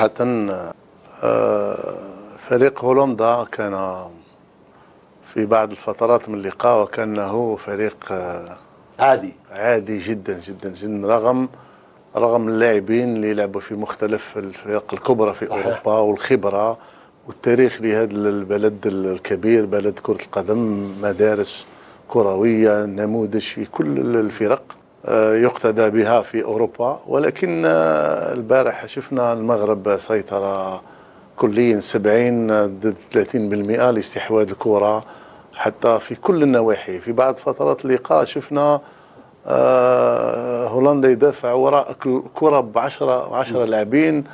صراحة فريق هولندا كان في بعض الفترات من اللقاء وكأنه فريق عادي جدا جدا جدا، رغم اللاعبين اللي يلعبوا في مختلف الفرق الكبرى في أوروبا والخبرة والتاريخ لهذا البلد الكبير، بلد كرة القدم، مدارس كروية، نموذج في كل الفرق يقتدى بها في أوروبا. ولكن البارح شفنا المغرب سيطرة كليا 70 ضد 30% لاستحواذ الكرة حتى في كل النواحي. في بعض فترات اللقاء شفنا هولندا يدافع وراء الكرة بعشرة لاعبين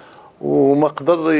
وما قدر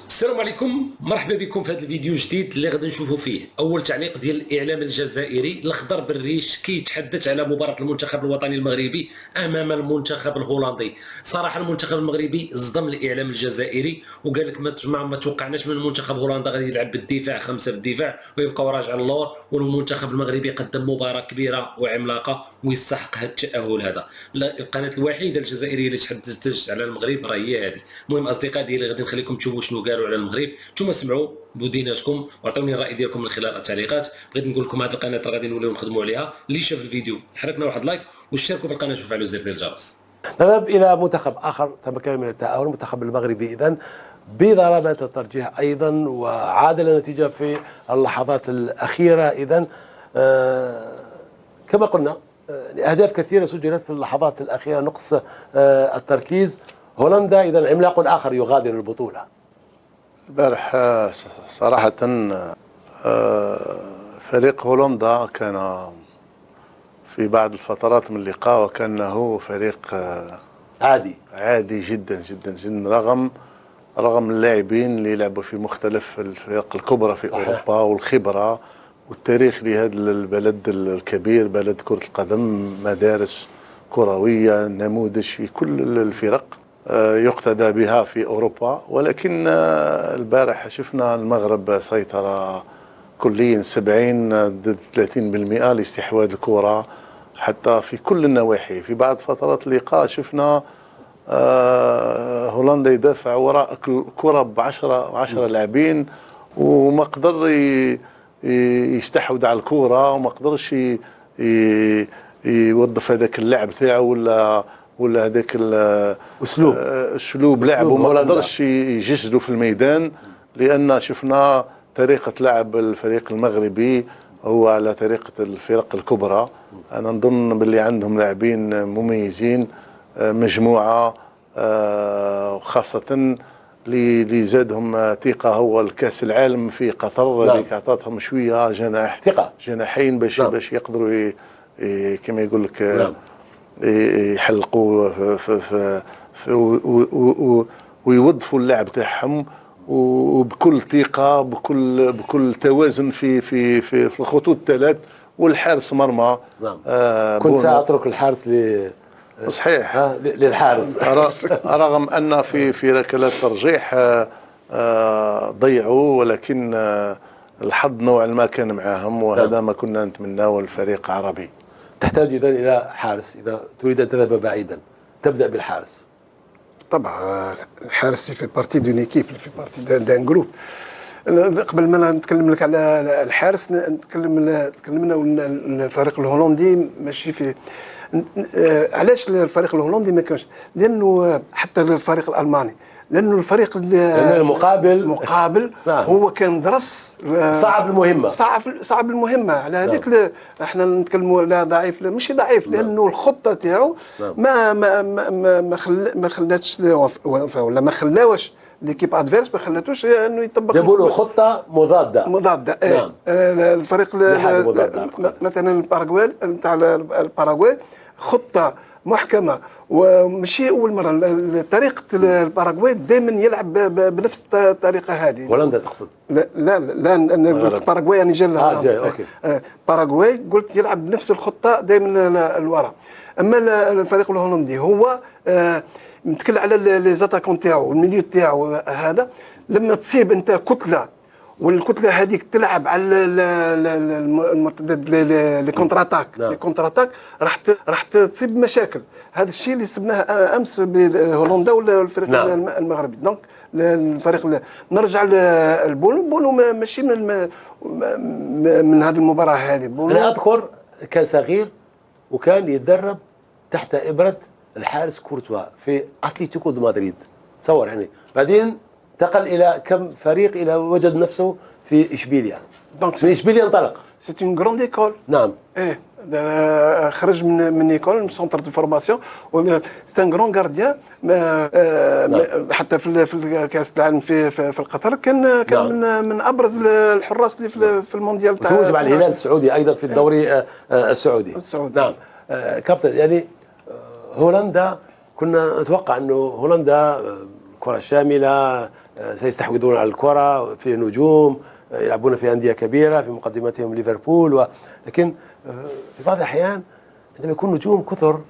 السلام عليكم، مرحبا بكم في هذا الفيديو الجديد اللي غادي نشوفوا فيه اول تعليق ديال الاعلام الجزائري الخضر بالريش كيتحدث على مباراه المنتخب الوطني المغربي امام المنتخب الهولندي. صراحه المنتخب المغربي صدم الاعلام الجزائري وقال لك ما توقعناش من المنتخب هولندا غادي يلعب بالدفاع 5 في الدفاع ويبقى راجع اللور، والمنتخب المغربي قدم مباراه كبيره وعملاقه ويستحق هذا التاهل. هذا القناه الوحيده الجزائريه اللي تحدثت على المغرب راه هي هذه. المهم اصدقاء ديالي غادي نخليكم تشوفوا شنو قالوا على المغرب، ثم سمعوا بوديناتكم واعطوني الراي ديالكم من خلال التعليقات. بغيت نقول لكم هذه القناه غادي نوليو نخدموا عليها. اللي شاف الفيديو حركنا واحد لايك واشتركوا في القناه وفعلوا زر ديال الجرس. نذهب الى منتخب اخر تمكن من التاهل، المنتخب المغربي اذا بضربات الترجيح ايضا وعادل النتيجه في اللحظات الاخيره. اذا كما قلنا اهداف كثيره سجلت في اللحظات الاخيره، نقص التركيز. هولندا اذا عملاق اخر يغادر البطوله. البارح صراحة فريق هولندا كان في بعض الفترات من اللقاء وكأنه فريق عادي جدا جدا جدا، رغم اللاعبين اللي يلعبوا في مختلف الفرق الكبرى في أوروبا والخبرة والتاريخ لهذا البلد الكبير، بلد كرة القدم، مدارس كروية، نموذج في كل الفرق يقتدى بها في أوروبا. ولكن البارح شفنا المغرب سيطرة كليا 70 ضد 30% لاستحواذ الكرة حتى في كل النواحي. في بعض فترات اللقاء شفنا هولندا يدافع وراء الكرة بعشرة لاعبين وما قدر يستحوذ على الكرة وما قدرش يوظف هذاك اللعب تاعو ولا هذاك اسلوب لعب، وما قدرش يجسدوا في الميدان، لان شفنا طريقه لعب الفريق المغربي هو على طريقه الفرق الكبرى. انا نظن باللي عندهم لاعبين مميزين، مجموعه وخاصه اللي زادهم ثقه هو الكاس العالم في قطر اللي عطاتهم شويه جناحين باش يقدروا كما يقول لك يحلقوا ويوظفوا اللعب تاعهم وبكل ثقه بكل توازن في الخطوط الثلاث والحارس مرمى. كنت سأترك الحارس صحيح للحارس رغم ان في ركلات ترجيح ضيعوا، ولكن الحظ نوعا ما كان معاهم، وهذا ما كنا نتمناه الفريق العربي. تحتاج إذا إلى حارس إذا تريد أن تذهب بعيدا، تبدأ بالحارس. طبعا الحارس في بارتي دون ايكيب، في بارتي دان جروب. قبل ما نتكلم لك على الحارس تكلمنا الفريق الهولندي ماشي في علاش الفريق الهولندي ما كانش، لانه حتى الفريق الالماني، لانه الفريق المقابل هو كان درس صعب المهمه على هذيك. احنا نتكلموا لا ضعيف، لا ماشي ضعيف، لانه الخطه تاعو ما خلاتش ولا ما خلاوش ليكيب ادفيرس، ما خلاتوش انه يطبق. جابوا له خطه مضاده. الفريق مثلا الباراغواي نتاع الباراغواي خطه محكمه، وماشي اول مره. طريقه الباراغواي دائما يلعب بنفس الطريقه هذه. هولندا تقصد؟ لا الباراغواي يعني اوكي. باراغواي قلت يلعب بنفس الخطه دائما الوراء. اما الفريق الهولندي هو نتكلم على لي زاتاكون تاعو، الميليو تاعو هذا، لما تصيب انت كتله والكتله هذيك تلعب على المرتدات لي كونتر اتاك، لي كونتر اتاك راح تصيب مشاكل. هذا الشيء اللي سبناه امس بهولندا ولا الفريق المغربي. دونك الفريق نرجع لبونو ماشي من هذه المباراه هذه. انا اذكر كان صغير وكان يتدرب تحت ابره الحارس كورتوا في اتلتيكو دو مدريد، تصور يعني. بعدين انتقل الى كم فريق الى وجد نفسه في اشبيليا. دونك من اشبيليا انطلق. سي اون غروند ايكول. نعم. ايه خرج من ايكول من سونتر دو فورماسيون، سي ان غرون غارديان. حتى في كاس العالم في القطر كان من ابرز الحراس اللي في المونديال تاع توج مع الهلال السعودي ايضا في الدوري السعودي. نعم. كابتن يعني هولندا كنا نتوقع انه هولندا كرة شاملة، سيستحوذون على الكرة، في نجوم يلعبون في أندية كبيرة، في مقدمتهم ليفربول لكن في بعض الأحيان عندما يكون نجوم كثر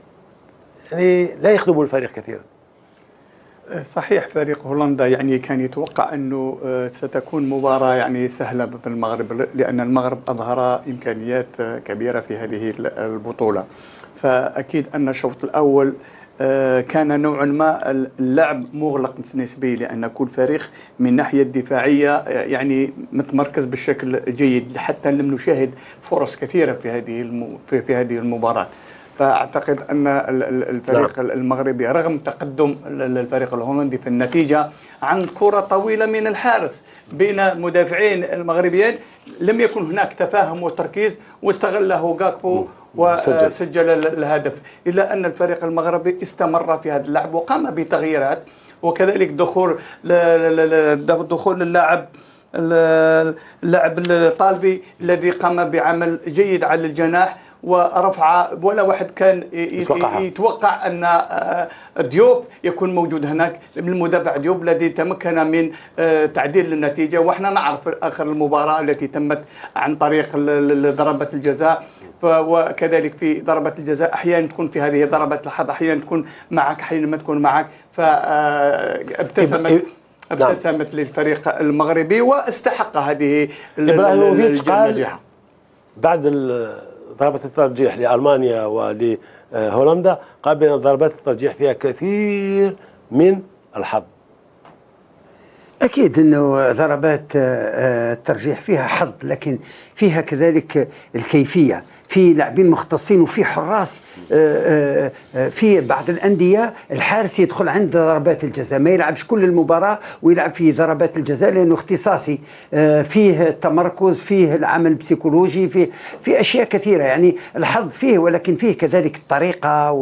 يعني لا يخدموا الفريق كثيرا. صحيح، فريق هولندا يعني كان يتوقع أنه ستكون مباراة يعني سهلة ضد المغرب، لأن المغرب أظهر إمكانيات كبيرة في هذه البطولة. فأكيد أن الشوط الأول كان نوعا ما اللعب مغلق نسبي، لأن كل فريق من الناحية الدفاعية يعني متمركز بشكل جيد، حتى لم نشاهد فرص كثيرة في هذه المباراة. فأعتقد أن الفريق المغربي رغم تقدم الفريق الهولندي في النتيجة عن كرة طويلة من الحارس بين المدافعين المغربيين، لم يكن هناك تفاهم وتركيز، واستغله غاكبو وسجل الهدف. إلا أن الفريق المغربي استمر في هذا اللعب وقام بتغييرات، وكذلك دخول اللاعب الطالبي الذي قام بعمل جيد على الجناح ورفع، ولا واحد كان يتوقع أن ديوب يكون موجود هناك، المدافع ديوب الذي تمكن من تعديل النتيجة. وإحنا نعرف آخر المباراة التي تمت عن طريق ضربة الجزاء، وكذلك في ضربة الجزاء أحيانا تكون في هذه ضربة الحظ، أحيانا تكون معك أحيانا ما تكون معك. فابتسمت للفريق المغربي واستحق هذه النجاح. بعد ضربة الترجيح لألمانيا ولهولندا قال بأن ضربات الترجيح فيها كثير من الحظ. أكيد أنه ضربات الترجيح فيها حظ، لكن فيها كذلك الكيفية، في لاعبين مختصين وفي حراس. في بعض الأندية الحارس يدخل عند ضربات الجزاء، ما يلعبش كل المباراة ويلعب في ضربات الجزاء لأنه اختصاصي، فيه التمركز، فيه العمل البسيكولوجي، في أشياء كثيرة. يعني الحظ فيه، ولكن فيه كذلك الطريقة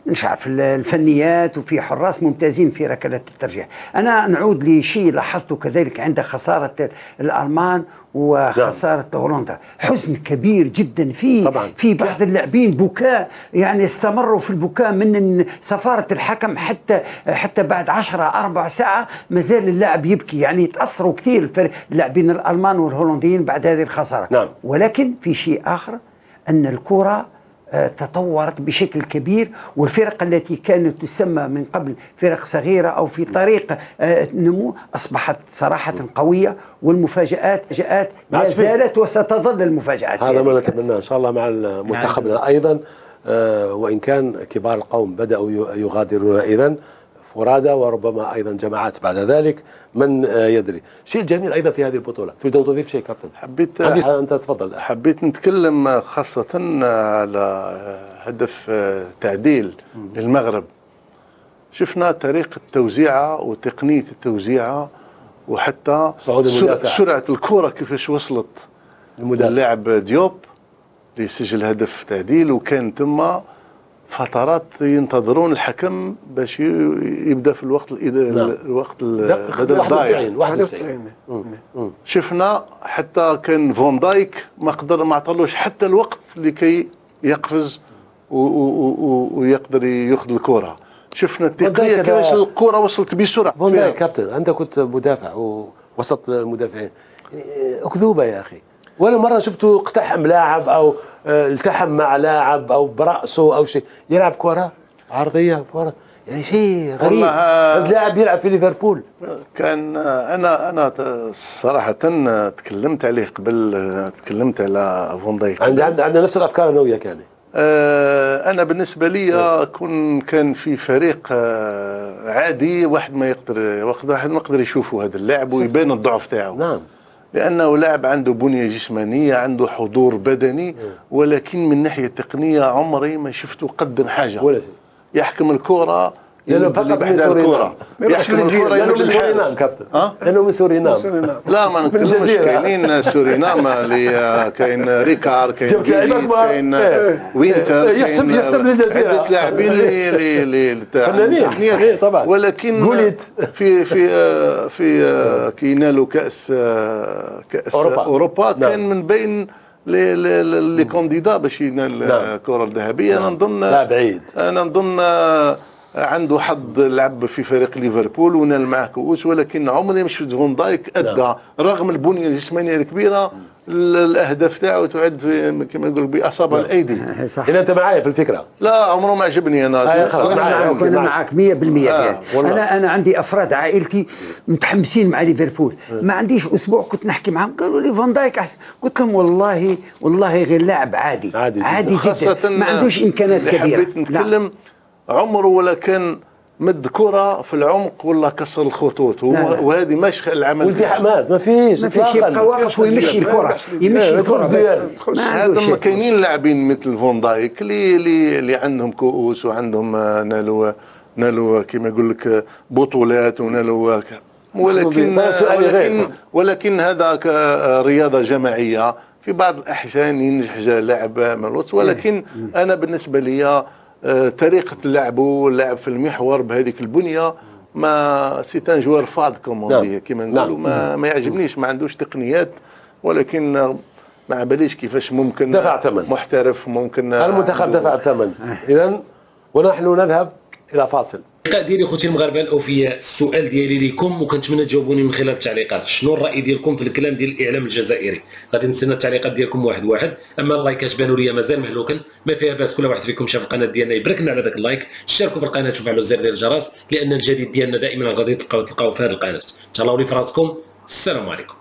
مش عارف الفنيات، وفي حراس ممتازين في ركلات الترجيح. أنا نعود لشيء لاحظته كذلك عند خسارة الألمان وخسارة هولندا، حزن كبير جدا في بعض اللاعبين، بكاء يعني استمروا في البكاء من سفارة الحكم حتى بعد 14 ساعة ما زال اللاعب يبكي. يعني تأثروا كثير اللاعبين الألمان والهولنديين بعد هذه الخسارة. نعم. ولكن في شيء آخر، أن الكرة تطورت بشكل كبير، والفرق التي كانت تسمى من قبل فرق صغيرة أو في طريق نمو أصبحت صراحة قوية، والمفاجآت لا زالت وستظل المفاجآت. هذا ما نتمناه إن شاء الله مع منتخبنا أيضا، وإن كان كبار القوم بدأوا يغادرون أيضا فرادى، وربما أيضا جماعات بعد ذلك، من يدري. شيء جميل أيضا في هذه البطولة، تريد أن تضيف شيء كابتن؟ أنت تفضل. حبيت نتكلم خاصة على هدف تعديل للمغرب. شفنا طريقة التوزيعة وتقنية التوزيعة، وحتى سرعة الكرة كيفاش وصلت اللاعب ديوب ليسجل هدف تعديل، وكان ثم فترات ينتظرون الحكم باش يبدا في الوقت بدل الضايع 91. شفنا حتى كان فون دايك ما عطلوش حتى الوقت لكي يقفز ويقدر ياخذ الكره. شفنا التقنيه كيفاش الكره وصلت بسرعه. فون دايك كابتن، انت كنت مدافع ووسط المدافعين، اكذوبه يا اخي، ولا مرة شفته اقتحم لاعب أو التحم مع لاعب أو برأسه أو شيء، يلعب كرة عرضية كرة يعني شيء غريب. والله هذا اللاعب يلعب في ليفربول. كان انا صراحه تكلمت عليه قبل، تكلمت على فون دايك. عندنا نفس الافكار انا وياك يعني. انا بالنسبه لي كان في فريق عادي، واحد ما يقدر يشوفه هذا اللاعب ويبان الضعف تاعو. نعم. لانه لاعب عنده بنيه جسمانيه، عنده حضور بدني، ولكن من ناحيه تقنيه عمري ما شفته قدم حاجه. ولا شيء. يحكم الكره لانه فقط من سورينام. يحكم الكره لانه من سورينام كابتن. لانه من سورينام. لا ما نتكلمش، كاينين سورينام اللي كاين ريكار، كاين وينتر، يحسب للجزيره عده لاعبين اللي فنانين طبعا. ولكن في كي ينالوا كاس اوروبا كان من بين لي كونديدا باش ينال الكره الذهبيه. انا نظن لا بعيد، انا نظن عنده حظ لعب في فريق ليفربول ونال معه كؤوس، ولكن عمري ما شفت فون دايك ادى رغم البنيه الجسمانيه الكبيره الاهداف تاعو تعد كما نقول باصابع الايدي. اذا انت معايا في الفكره. لا عمره ما عجبني انا. كنا معك 100% فيها. انا عندي افراد عائلتي متحمسين مع ليفربول، ما عنديش اسبوع كنت نحكي معهم قالوا لي فان دايك احسن، قلت لهم والله غير لاعب عادي جدا، ما عندوش امكانيات كبيره. حبيت نتكلم عمره ولا كان مد كرة في العمق ولا كسر الخطوط، وهذه مش العمل. والتحامات ما فيش، يبقى واقف ويمشي الكرة هذا ما كاينين لاعبين مثل فون دايك اللي عندهم كؤوس وعندهم نالوا كما يقول لك بطولات ونالوا ولكن هذا رياضة جماعية، في بعض الأحيان ينجح لاعب ملوث، ولكن أنا بالنسبة لي طريقة اللعب في المحور بهذيك البنية ما سيتان جوار فاض كما نقولوا، ما يعجبنيش، ما عندوش تقنيات، ولكن ما باليش كيفاش ممكن دفع ثمن محترف ممكن المنتخب دفع ثمن. إذن ونحن نذهب إلى فاصل. اللقاء ديالي خوتي المغاربه الاوفياء، السؤال ديالي لكم وكنتمنى تجاوبوني من خلال التعليقات، شنو الراي ديالكم في الكلام ديال الاعلام الجزائري؟ غادي نستنى التعليقات ديالكم واحد. اما اللايكات بانوا لي مازال مهلوكا، ما فيها باس كل واحد فيكم شاف القناه ديالنا يبارك لنا على داك اللايك، شاركوا في القناه وفعلوا زر ديال الجرس، لان الجديد ديالنا دائما غادي تلقاو في هذه القناه. تهلاو لي في راسكم، السلام عليكم.